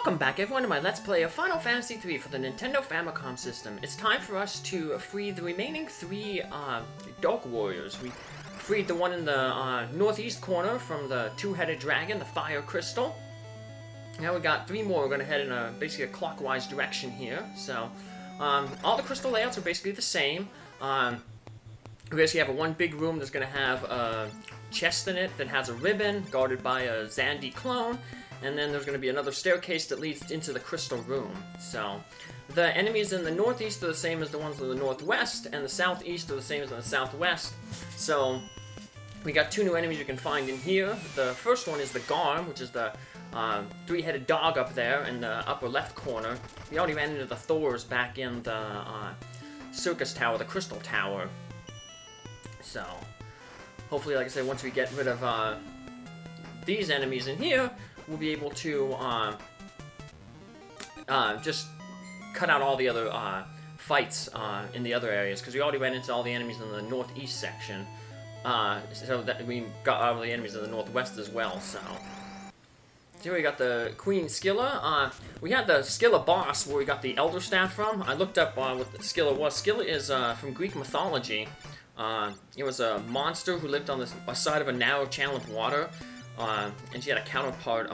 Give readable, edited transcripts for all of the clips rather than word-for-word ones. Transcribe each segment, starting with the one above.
Welcome back everyone to my Let's Play of Final Fantasy III for the Nintendo Famicom system. It's time for us to free the remaining three Dark Warriors. We freed the one in the northeast corner from the two-headed dragon, the Fire Crystal. Now we got three more. We're going to head in basically a clockwise direction here. So, all the crystal layouts are basically the same. We basically have one big room that's going to have a chest in it that has a ribbon guarded by a Xande clone. And then there's going to be another staircase that leads into the crystal room. So, the enemies in the northeast are the same as the ones in the northwest, and the southeast are the same as in the southwest. So, we got two new enemies you can find in here. The first one is the Garm, which is the three-headed dog up there in the upper left corner. We already ran into the Thors back in the circus tower, the crystal tower. So, hopefully, like I said, once we get rid of these enemies in here, we'll be able to just cut out all the other fights in the other areas, because we already ran into all the enemies in the northeast section, so that we got all the enemies in the northwest as well. So here we got the Queen Skilla. We had the Skilla boss where we got the Elder Staff from. I looked up what the Skilla was. Skilla is from Greek mythology. It was a monster who lived on the side of a narrow channel of water. And she had a counterpart,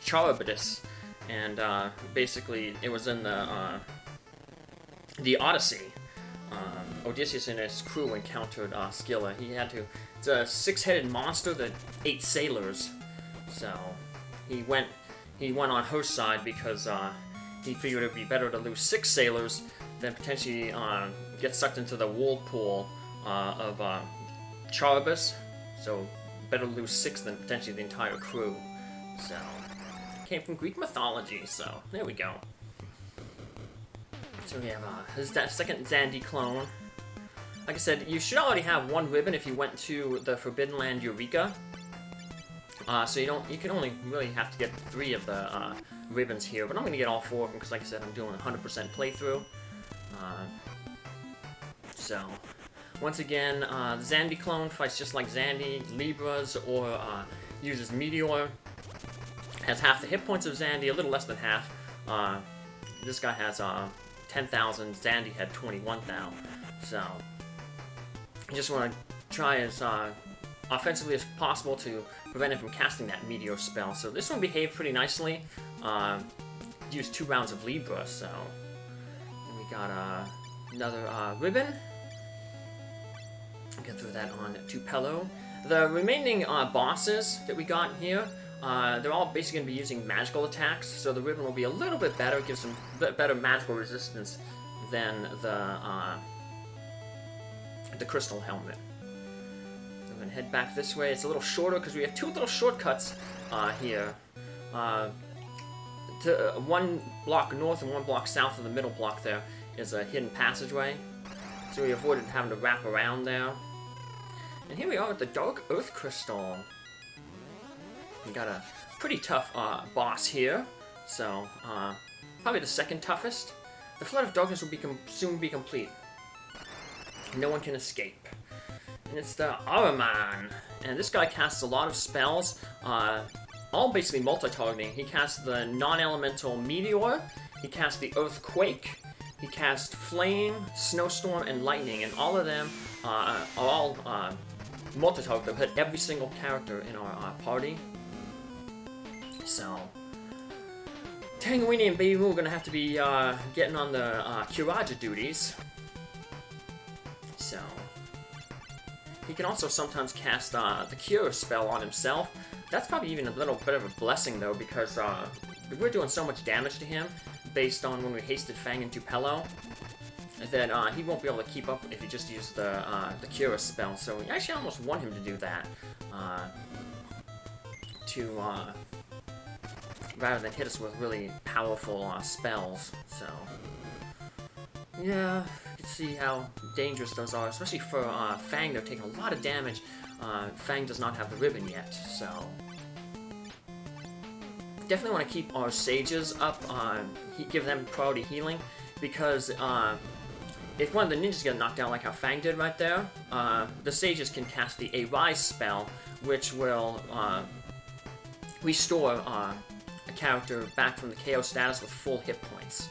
Charybdis, and basically it was in the Odyssey. Odysseus and his crew encountered Skilla. It's a six-headed monster that ate sailors, so he went on her side because he figured it'd be better to lose 6 sailors than potentially get sucked into the whirlpool of Charybdis. So better to lose 6 than potentially the entire crew. So, came from Greek mythology, so there we go. So we have this is that second Xande clone. Like I said, you should already have one ribbon if you went to the Forbidden Land Eureka. So you can only really have to get 3 of the ribbons here, but I'm going to get all 4 of them because, like I said, I'm doing a 100% playthrough. So, once again, the Xande clone fights just like Xande, Libras, or uses Meteor. Has half the hit points of Xande, a little less than half. This guy has 10,000, Xande had 21,000. So, I just want to try as offensively as possible to prevent him from casting that Meteor spell. So this one behaved pretty nicely. Used 2 rounds of Libra, so. And we got another ribbon. Get through that on Tupelo. The remaining bosses that we got here, they're all basically going to be using magical attacks, so the ribbon will be a little bit better, gives some better magical resistance than the crystal helmet. So I'm going to head back this way. It's a little shorter because we have 2 little shortcuts here. One block north and 1 block south of the middle block there is a hidden passageway. So we avoided having to wrap around there. And here we are with the Dark Earth Crystal. We got a pretty tough boss here. So, probably the second toughest. The Flood of Darkness will soon be complete. No one can escape. And it's the Ahriman. And this guy casts a lot of spells, all basically multi-targeting. He casts the non-elemental Meteor. He casts the Earthquake. He cast Flame, Snowstorm, and Lightning, and all of them are all multi-target. They'll hit every single character in our party. So, Tangeweenie and Baby Moo are going to have to be getting on the Kiraja duties. So, he can also sometimes cast the Cure spell on himself. That's probably even a little bit of a blessing, though, because we're doing so much damage to him based on when we hasted Fang and Tupelo, that he won't be able to keep up if he just used the Cura spell. So we actually almost want him to do that, rather than hit us with really powerful spells. So yeah, you can see how dangerous those are, especially for Fang. They're taking a lot of damage. Fang does not have the ribbon yet, so definitely want to keep our sages up, give them priority healing, because if one of the ninjas get knocked out like how Fang did right there, the sages can cast the Arise spell, which will restore a character back from the KO status with full hit points.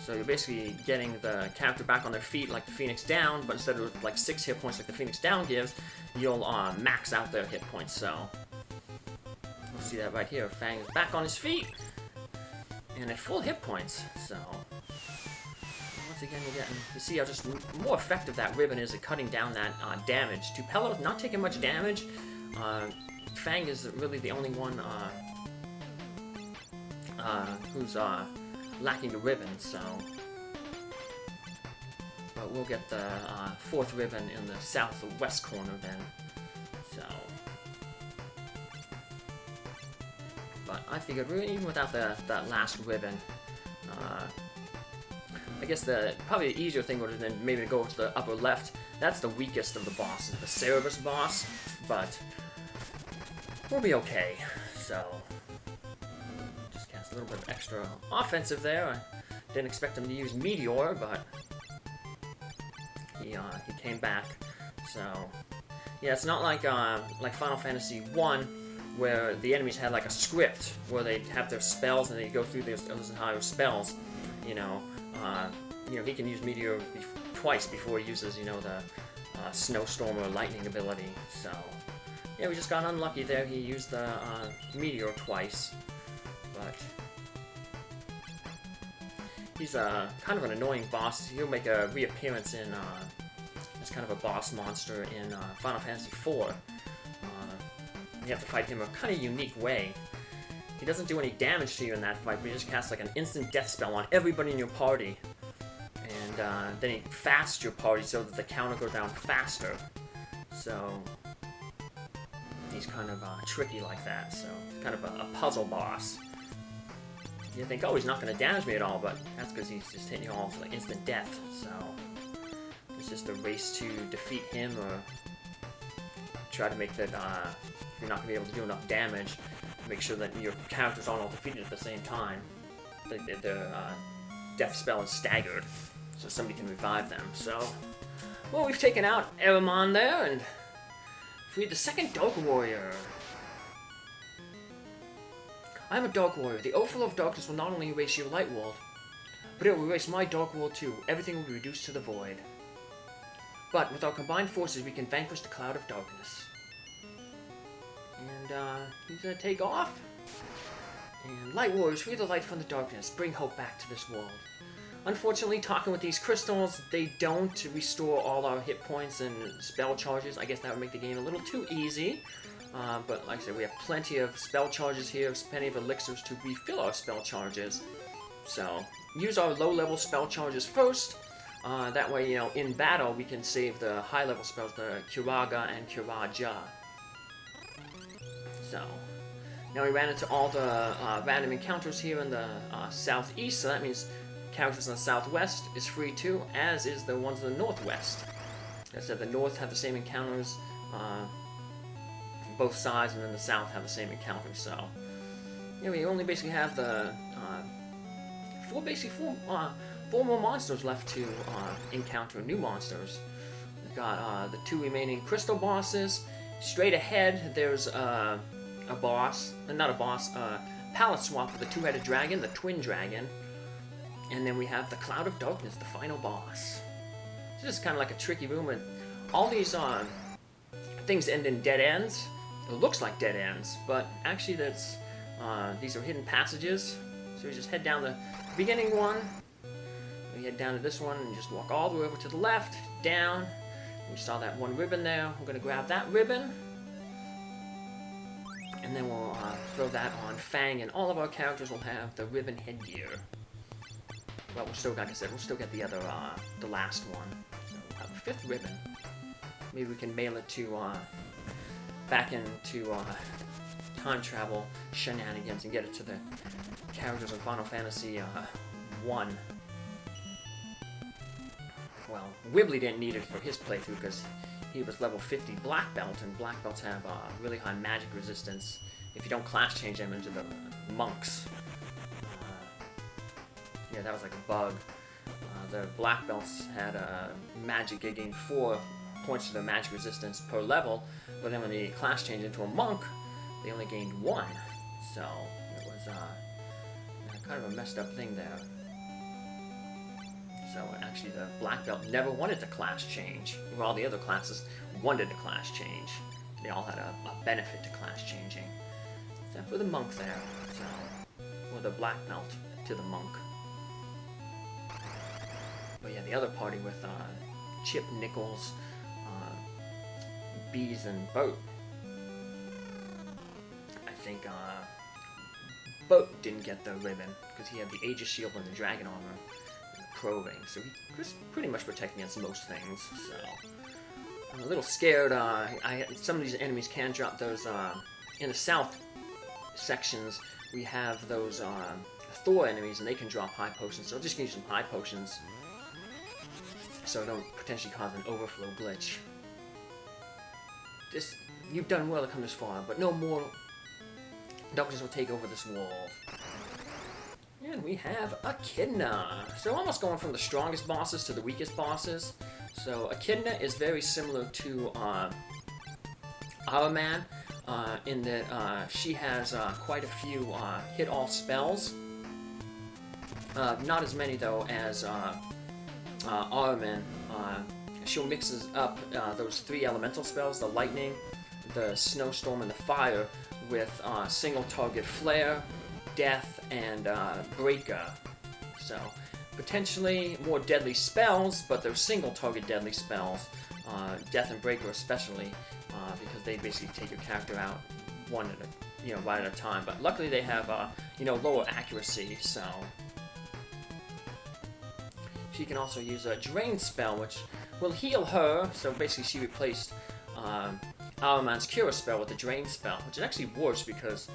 So you're basically getting the character back on their feet like the Phoenix Down, but instead of like 6 hit points like the Phoenix Down gives, you'll max out their hit points. So we'll see that right here. Fang is back on his feet and at full hit points. So once again, you see how just more effective that ribbon is at cutting down that damage. Tupelo not taking much damage. Fang is really the only one who's lacking the ribbon, so. But we'll get the 4th ribbon in the southwest corner then. So. But I figured even without that last ribbon, I guess probably the easier thing would have been maybe to go to the upper left. That's the weakest of the bosses, the Cerebus boss, but we'll be okay. So just cast a little bit of extra offensive there. I didn't expect him to use Meteor, but he came back. So yeah, it's not like Final Fantasy 1, where the enemies had like a script where they'd have their spells and they go through those entire spells. You know, he can use Meteor twice before he uses, the Snowstorm or Lightning ability. So, yeah, we just got unlucky there. He used the Meteor twice, but he's kind of an annoying boss. He'll make a reappearance in as kind of a boss monster in Final Fantasy 4. You have to fight him a kind of unique way. He doesn't do any damage to you in that fight, but he just casts like an instant death spell on everybody in your party. And then he fasts your party so that the counter goes down faster. So he's kind of tricky like that, so kind of a puzzle boss. You think, oh, he's not going to damage me at all, but that's because he's just hitting you all for like instant death. So it's just a race to defeat him or try to make that, if you're not going to be able to do enough damage, make sure that your characters aren't all defeated at the same time. The death spell is staggered, so somebody can revive them. So, well, we've taken out Eramon there and freed the second Dark Warrior. I am a Dark Warrior. The Overflow of Darkness will not only erase your light world, but it will erase my Dark World too. Everything will be reduced to the void. But with our combined forces, we can vanquish the Cloud of Darkness. And he's gonna take off. And Light Warriors, free the light from the darkness. Bring hope back to this world. Unfortunately, talking with these crystals, they don't restore all our hit points and spell charges. I guess that would make the game a little too easy. But like I said, we have plenty of spell charges here, plenty of elixirs to refill our spell charges. So, use our low-level spell charges first. That way, in battle, we can save the high-level spells, the Curaga and Curaja. So, now we ran into all the random encounters here in the southeast, so that means characters in the southwest is free too, as is the ones in the northwest. Like I said, the north have the same encounters, both sides, and then the south have the same encounters, so we only basically have the four more monsters left to encounter, new monsters. We've got the 2 remaining crystal bosses. Straight ahead, there's a palette swap for the 2-headed dragon, the twin dragon. And then we have the Cloud of Darkness, the final boss. So this is kind of like a tricky room, and all these things end in dead ends. It looks like dead ends, but actually these are hidden passages. So we just head down the beginning one, we head down to this one, and you just walk all the way over to the left, down. We saw that one ribbon there. We're going to grab that ribbon. And then we'll throw that on Fang, and all of our characters will have the ribbon headgear. Well, we'll still, like I said, we'll still get the other, the last one. So we'll have a 5th ribbon. Maybe we can mail it to, back into, time travel shenanigans and get it to the characters in Final Fantasy, 1. Well, Wibbly didn't need it for his playthrough because he was level 50 black belt, and black belts have really high magic resistance if you don't class change them into the monks. Yeah, that was like a bug. The black belts had magic, they gained 4 points to their magic resistance per level, but then when they class changed into a monk, they only gained 1. So it was It's kind of a messed up thing there. So actually the black belt never wanted to class change, where all the other classes wanted to class change. They all had a benefit to class changing. Except for the monk there, so, or the black belt to the monk. But yeah, the other party with Chip, Nichols, Bees, and Boat. I think Boat didn't get the ribbon because he had the Aegis shield and the dragon armor. Probing, so he was pretty much protecting against most things, so I'm a little scared. Some of these enemies can drop those, in the south sections, we have those Thor enemies, and they can drop high potions, so I'll just give you some high potions, so I don't potentially cause an overflow glitch. You've done well to come this far, but no more darkness will take over this world. And we have Echidna. So almost going from the strongest bosses to the weakest bosses. So Echidna is very similar to Araman in that she has quite a few hit-all spells. Not as many though as Araman. She'll mixes up those 3 elemental spells, the lightning, the snowstorm, and the fire, with single target flare, death, and breaker. So potentially more deadly spells, but they're single target deadly spells, death and breaker especially, because they basically take your character out one at a, right at a time. But luckily they have lower accuracy, so she can also use a drain spell, which will heal her. So basically she replaced Araman's Cure spell with the drain spell, which is actually worse because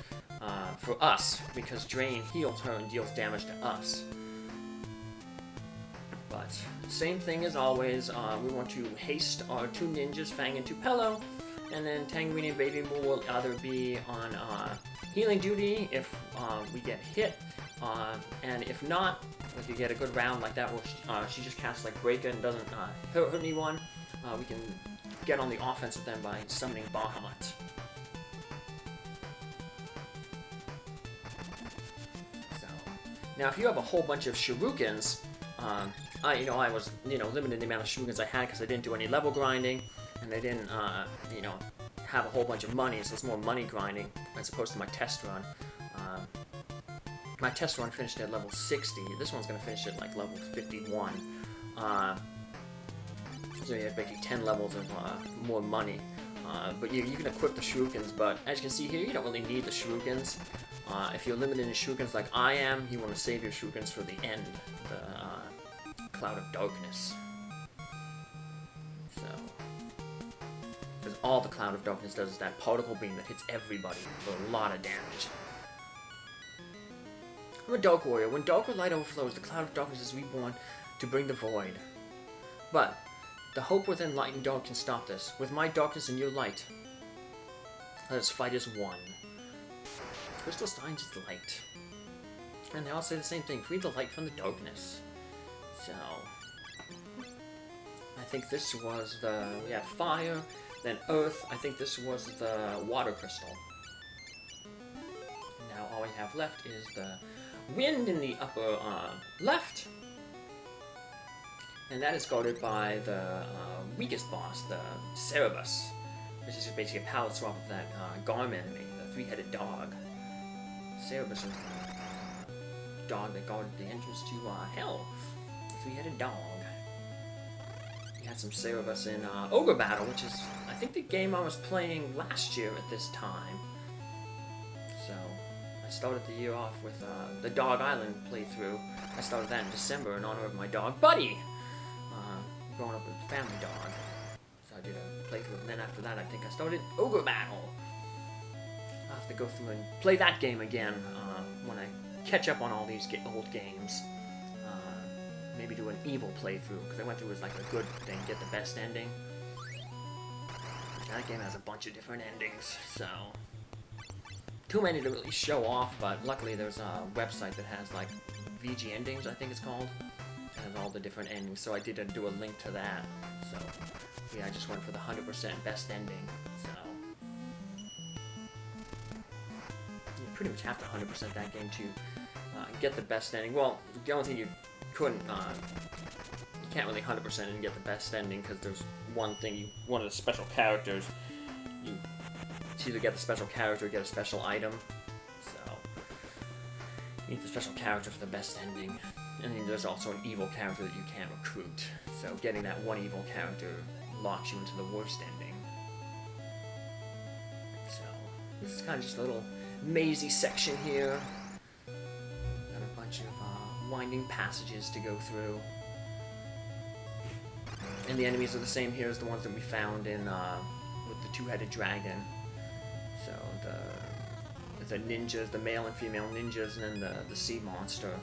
for us, because drain heals her and deals damage to us. But same thing as always, we want to haste our 2 ninjas, Fang and Tupelo, and then Tangeweenie and Baby Moo will either be on healing duty if we get hit, and if not, if you get a good round like that where she just casts like Breaker and doesn't hurt anyone, we can get on the offensive then by summoning Bahamut. So now if you have a whole bunch of shurikens, I was limited in the amount of shurikens I had because I didn't do any level grinding, and I didn't have a whole bunch of money, so it's more money grinding as opposed to my test run. My test run finished at level 60. This one's going to finish at like level 51. So you have basically 10 levels of more money. But you can equip the shurikens, but as you can see here, you don't really need the shurikens. If you're limited in shurikens like I am, you want to save your shurikens for the end, the Cloud of Darkness. So, because all the Cloud of Darkness does is that particle beam that hits everybody for a lot of damage. I'm a Dark Warrior. When dark or light overflows, the Cloud of Darkness is reborn to bring the void. But the hope within light and dark can stop this. With my darkness and your light, let us fight as one. Crystal Signs is light. And they all say the same thing, free the light from the darkness. So, I think this was we had fire, then earth. I think this was the water crystal. And now all we have left is the wind in the upper left. And that is guarded by the weakest boss, the Cerebus, which is basically a power swap of that Garm enemy, the 3-headed dog. Cerebus is the dog that guarded the entrance to hell. 3-headed dog. We had some Cerebus in Ogre Battle, which is, I think, the game I was playing last year at this time. So, I started the year off with the Dog Island playthrough. I started that in December in honor of my dog, Buddy. Growing up with a family dog. So I did a playthrough, and then after that I think I started Ogre Battle. I'll have to go through and play that game again when I catch up on all these old games. Maybe do an evil playthrough, because I went through as like a good thing, get the best ending. That game has a bunch of different endings, so too many to really show off, but luckily there's a website that has like VG Endings, I think it's called. And all the different endings, so I did do a link to that. So yeah, I just went for the 100% best ending. So pretty much have to 100% that game to get the best ending. Well, the only thing you couldn't, you can't really 100% and get the best ending because there's one thing, one of the special characters, you either get the special character or get a special item. So, you need the special character for the best ending. And then there's also an evil character that you can't recruit. So getting that one evil character locks you into the worst ending. So, this is kind of just a little mazy section here. Got a bunch of winding passages to go through. And the enemies are the same here as the ones that we found in with the two-headed dragon. So the ninjas, the male and female ninjas, and then the sea monster.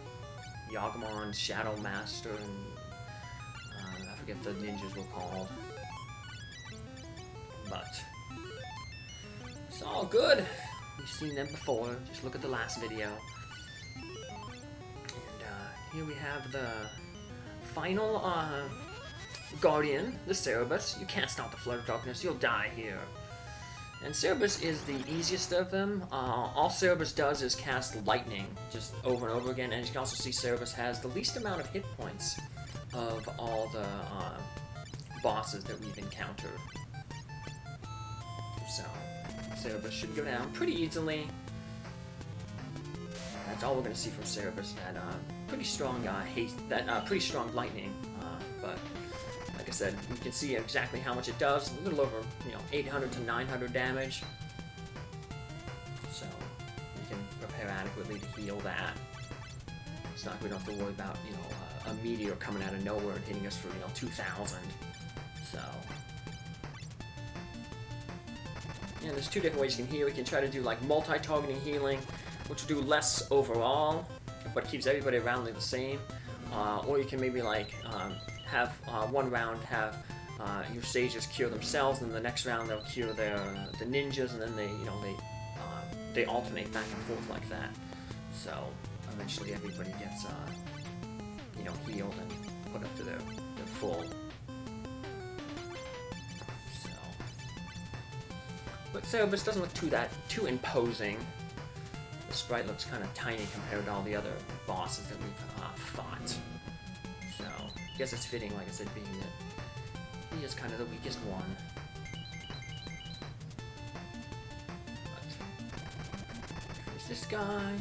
Yagamon, Shadow Master, and I forget the ninjas were called. But it's all good. We've seen them before. Just look at the last video. And here we have the final guardian, the Cerberus. You can't stop the flood of darkness. You'll die here. And Cerberus is the easiest of them. All Cerberus does is cast lightning just over and over again, and you can also see Cerberus has the least amount of hit points of all the bosses that we've encountered. So, Cerberus should go down pretty easily. That's all we're going to see from Cerberus. That pretty strong haste, that pretty strong lightning, but. Like I said, you can see exactly how much it does. A little over, 800 to 900 damage. So you can prepare adequately to heal that. It's not we don't have to worry about, a meteor coming out of nowhere and hitting us for, 2,000. So yeah, there's two different ways you can heal. We can try to do like multi-targeting healing, which will do less overall, but keeps everybody around the same. Or you can maybe like have one round have your sages cure themselves, and the next round they'll cure the ninjas, and then they alternate back and forth like that. So eventually everybody gets healed and put up to their full. So, but Cerberus doesn't look too imposing. The sprite looks kind of tiny compared to all the other bosses that we've fought. So, I guess it's fitting, like I said, being that he is kind of the weakest one. But, there's this guy,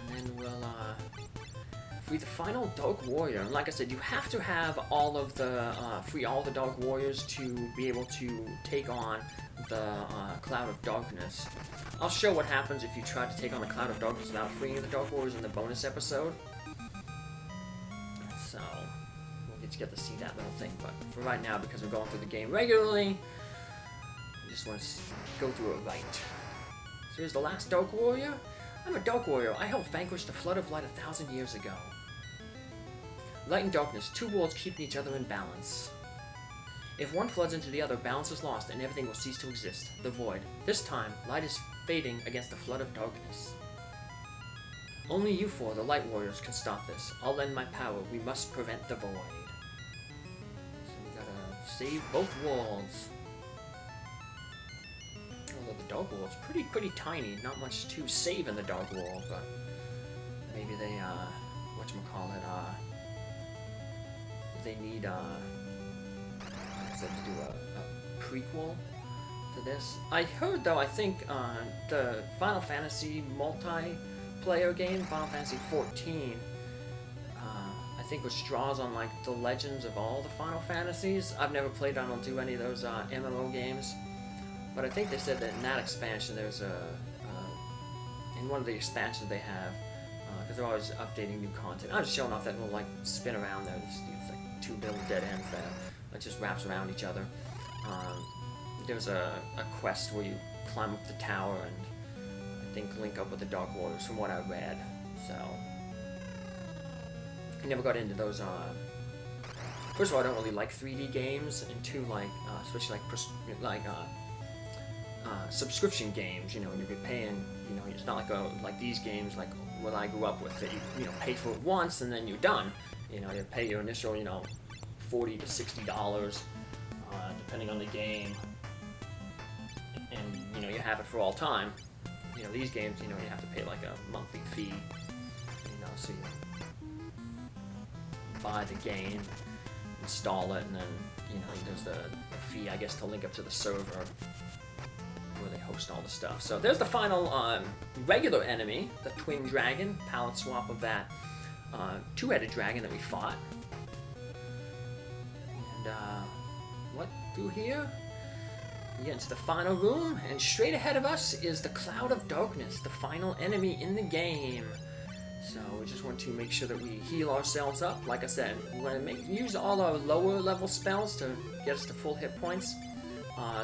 and then we'll free the final Dark Warrior. And like I said, you have to have all of the free all the Dark Warriors to be able to take on the Cloud of Darkness. I'll show what happens if you try to take on the Cloud of Darkness without freeing the Dark Warriors in the bonus episode. So, we'll get to see that little thing, but for right now, because we're going through the game regularly, I just want to go through it right. So here's the last Dark Warrior. I'm a Dark Warrior. I helped vanquish the Flood of Light 1,000 years ago. Light and darkness, two worlds keeping each other in balance. If one floods into the other, balance is lost and everything will cease to exist. The Void. This time, light is fading against the flood of darkness. Only you four, the Light Warriors, can stop this. I'll lend my power. We must prevent the Void. So we gotta save both worlds. Although the Dark World's pretty tiny. Not much to save in the Dark World, but maybe they, whatchamacallit, they need, like I said, to do a prequel to this. I heard, though, I think the Final Fantasy multiplayer game, Final Fantasy 14, I think which draws on like the legends of all the Final Fantasies. I've never played, I don't do any of those MMO games, but I think they said that in that expansion there's in one of the expansions they have, because they're always updating new content. I'm just showing off that little like spin around there. It's like two little dead ends that just wraps around each other. There's a quest where you climb up the tower and I think link up with the Dark Warriors from what I read. So I never got into those. First of all, I don't really like 3D games, and two, like especially like subscription games. You'd be paying. It's not like these games like what I grew up with that you pay for it once and then you're done. You pay your initial $40 to $60 depending on the game, and you have it for all time. you know, these games, you know, you have to pay like a monthly fee, you know, so you buy the game, install it, and then, you know, there's the fee, I guess, to link up to the server where they host all the stuff. So there's the final regular enemy, the twin dragon, palette swap of that two-headed dragon that we fought. And what through here? We get into the final room, and straight ahead of us is the Cloud of Darkness, the final enemy in the game. So we just want to make sure that we heal ourselves up. Like I said, we want to use all our lower level spells to get us to full hit points.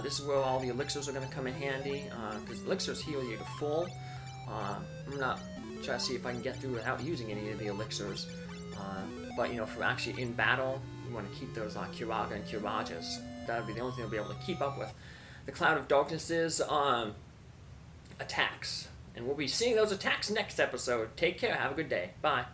This is where all the elixirs are going to come in handy, because elixirs heal you to full. I'm not trying to see if I can get through without using any of the elixirs. But, you know, for actually in battle, we want to keep those Kiraga and Kirajas. That would be the only thing we'll be able to keep up with. The Cloud of Darkness's attacks. And we'll be seeing those attacks next episode. Take care. Have a good day. Bye.